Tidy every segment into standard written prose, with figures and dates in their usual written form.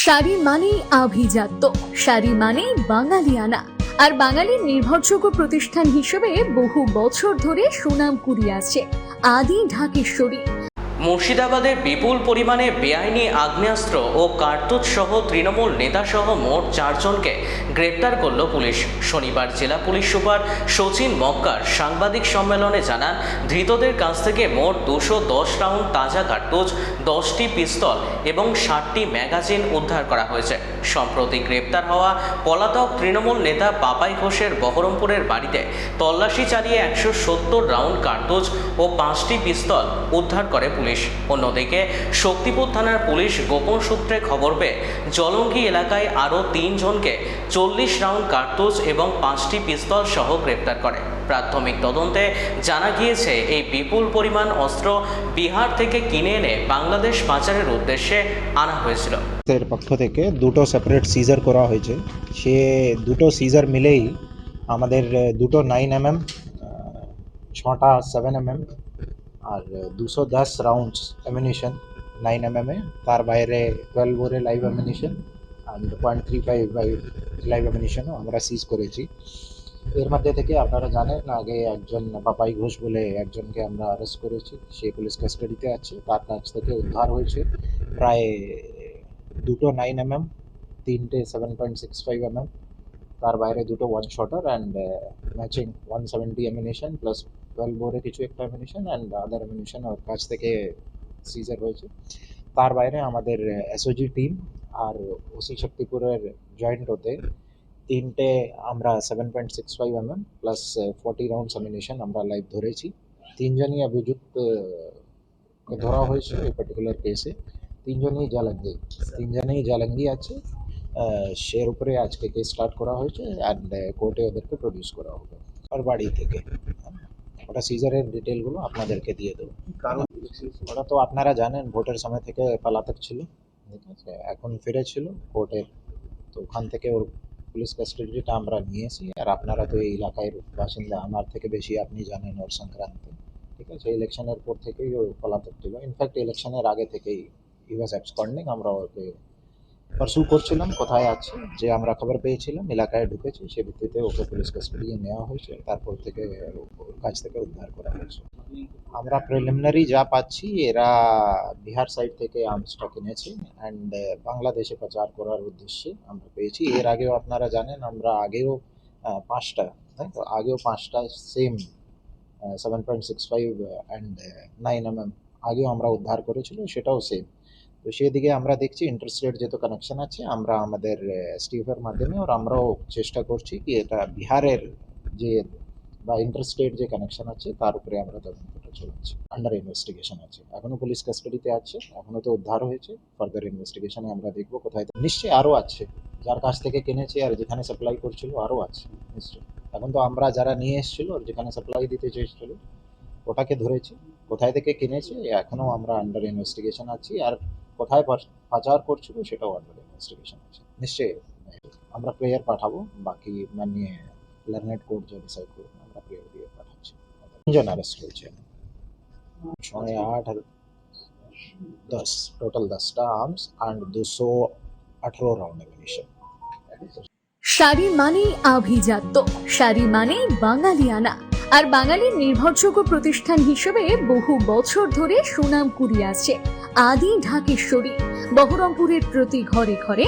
শাড়ি মানেই আভিজাত্য, শাড়ি মানেই বাঙালিয়ানা, আর বাঙালির নির্ভরযোগ্য প্রতিষ্ঠান হিসেবে বহু বছর ধরে সুনাম কুড়িয়ে আসছে আদি ঢাকেশ্বরী। মুর্শিদাবাদে বিপুল পরিমাণে বেআইনি আগ্নেয়াস্ত্র ও কার্তুজ সহ তৃণমূল নেতা সহ মোট 4 জনকে গ্রেপ্তার করল পুলিশ। শনিবার জেলা পুলিশ সুপার সচিন মক্কার সাংবাদিক সম্মেলনে জানান, ধৃতদের কাছ থেকে মোট 210 রাউন্ড তাজা কার্তুজ, 10টি পিস্তল এবং 60টি ম্যাগাজিন উদ্ধার করা হয়েছে। সম্প্রতি গ্রেপ্তার হওয়া পলাতক তৃণমূল নেতা পাপাই ঘোষের বহরমপুরের বাড়িতে তল্লাশি চালিয়ে 170 রাউন্ড কার্তুজ ও 5টি পিস্তল উদ্ধার করে পুলিশ। অন্যদিকে শক্তিপুর থানার পুলিশ গোপন সূত্রে খবর পেয়ে জলঙ্গি এলাকায় আরও 3 জনকে 40 রাউন্ড কার্তুজ এবং 5টি পিস্তল সহ গ্রেপ্তার করে। প্রাথমিক তদন্তে জানা গিয়েছে, এই বিপুল পরিমাণ অস্ত্র বিহার থেকে কিনে এনে বাংলাদেশ পাচারের উদ্দেশ্যে আনা হয়েছিল। এর পক্ষ থেকে দুটো সেপারেট সিজার করা হয়েছে। সে দুটো সিজার মিলেই আমাদের দুটো 9mm, 6টা 7mm আর 210 রাউন্ডস অ্যামিনিশন 9mm এ, তার বাইরে 12 বোরে লাইভ অ্যামিনিশন আর 0.35 লাইভ অ্যামিনিশনও আমরা সিজ করেছি। এর মধ্যে থেকে আপনারা জানেন, আগে একজন পাপাই ঘোষ বলে একজনকে আমরা অ্যারেস্ট করেছি, সে পুলিশ কাস্টাডিতে আছে। তার কাছ থেকে উদ্ধার হয়েছে প্রায় দুটো 9mm, 3টে 7.65mm, তার বাইরে দুটো 1 shotter and matching 170 ammunition plus 12 বোরে কিছু একটা অ্যামিনিশন অ্যান্ড আদার অ্যামিনিশন ওর কাছ থেকে সিজার হয়েছে। তার বাইরে আমাদের এসওজি টিম আর ওসি শক্তিপুরের জয়েন্ট হতে 3টে আমরা 7.65mm প্লাস 40 রাউন্ডস অ্যামিনিশন আমরা লাইভ ধরেছি। 3 জনই অভিযুক্ত ধরা হয়েছে এই পার্টিকুলার কেসে। 3 জনই জালাঙ্গি আছে। সের উপরে আজকে কেস স্টার্ট করা হয়েছে অ্যান্ড কোর্টে ওদেরকে প্রডিউস করা হবে আর বাড়ি থেকে। ওটা সিজারের ডিটেলগুলো আপনাদেরকে দিয়ে দেবো। ওটা তো আপনারা জানেন, ভোটের সময় থেকে পলাতক ছিল, ঠিক আছে, এখন ফিরেছিল কোর্টে, তো ওখান থেকে ওর পুলিশ কাস্টাডিটা আমরা নিয়েছি। আর আপনারা তো এই এলাকায় বাসিন্দা, আমার থেকে বেশি আপনি জানেন ওর সংক্রান্তে, ঠিক আছে। ইলেকশনের পর থেকেই ও পলাতক ছিল, ইনফ্যাক্ট ইলেকশনের আগে থেকেই হি ওয়াজ অ্যাবসকন্ডিং। আমরা ওকে পারসু করছিলাম কোথায় আছে, যে আমরা খবর পেয়েছিলাম এলাকায় ঢুকেছে, সে ভিত্তিতে ওকে পুলিশ কাস্টাডি নেওয়া হয়েছে, তারপর থেকে ওর কাছ থেকে উদ্ধার করা হয়েছে। আমরা প্রিলিমিনারি যা পাচ্ছি, এরা বিহার সাইড থেকে আর্মসটা কিনেছে অ্যান্ড বাংলাদেশে পাচার করার উদ্দেশ্যে আমরা পেয়েছি। এর আগেও আপনারা জানেন, আমরা আগেও 5টা, তাই তো, আগেও 5টা সেম 7.65 অ্যান্ড 9mm আগেও আমরা উদ্ধার করেছিল, সেটাও সেম। তো সেদিকে আমরা দেখছি ইন্টারস্টেট যেহেতু কানেকশন আছে, আমরা আমাদের এসটিএফের মাধ্যমে আর আমরাও চেষ্টা করছি কি এটা বিহারের যে বা ইন্টারস্টেট যে কানেকশন আছে তার উপরে আমরা তদন্তটা চলাচ্ছি। আন্ডার ইনভেস্টিগেশন আছে, এখনো পুলিশ কাস্টাডিতে আছে, এখনো তো উদ্ধার হয়েছে। ফার্দার ইনভেস্টিগেশনে আমরা দেখবো কোথায়। নিশ্চয়ই আরও আছে, যার কাছ থেকে কিনেছে আর যেখানে সাপ্লাই করছিল আরও আছে নিশ্চয়ই। এখন তো আমরা যারা নিয়ে এসেছিল আর যেখানে সাপ্লাই দিতে চেয়েছিল ওটাকে ধরেছি, কোথায় থেকে কিনেছে এখনও আমরা আন্ডার ইনভেস্টিগেশন আছি, আর কোথায় পাচার করছিল সেটাও আন্ডার ইনভেস্টিগেশন আছে। নিশ্চয়ই আমরা প্লেয়ার পাঠাবো, বাকি মাননীয় লার্নেড কোর্ট যা ডিসাইড করবে আমরা প্লেয়ার দিয়ে পাঠাচ্ছি। 3 জন অ্যারেস্ট হয়েছে, 6, 8 আর 10, টোটাল 10টা arms and 218 round ammunition. Sari মানেই আভিজাত্য, শাড়ি মানেই বাঙালিয়ানা, আর বাঙালির নির্ভরযোগ্য প্রতিষ্ঠান হিসেবে বহু বছর ধরে সুনাম কুড়িয়ে আসছে আদি ঢাকেশ্বরী। বহরমপুরের প্রতি ঘরে ঘরে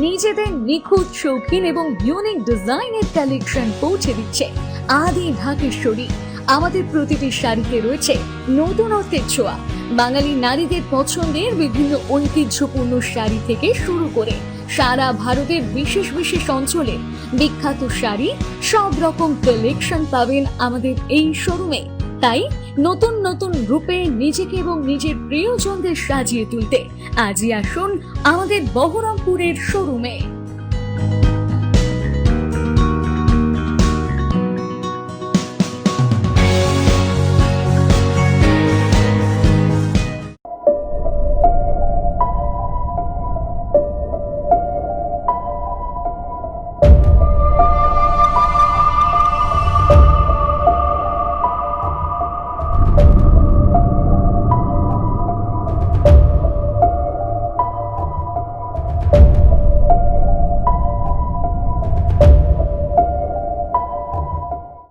নিজেদের নিখুঁত, শৌখিন এবং ইউনিক ডিজাইনের কালেকশন পৌঁছে দিচ্ছে আদি ঢাকেশ্বরী। আমাদের প্রতিটি শাড়িতে রয়েছে নতুনত্বের ছোঁয়া। বাঙালি নারীদের পছন্দের বিভিন্ন ঐতিহ্যপূর্ণ শাড়ি থেকে শুরু করে সারা ভারতের বিশেষ বিশেষ অঞ্চলে বিখ্যাত শাড়ি, সব রকম কালেকশন পাবেন আমাদের এই শোরুমে। তাই নতুন নতুন রূপে নিজেকে এবং নিজের প্রিয়জনদের সাজিয়ে তুলতে আজই আসুন আমাদের বহরমপুরের শোরুমে।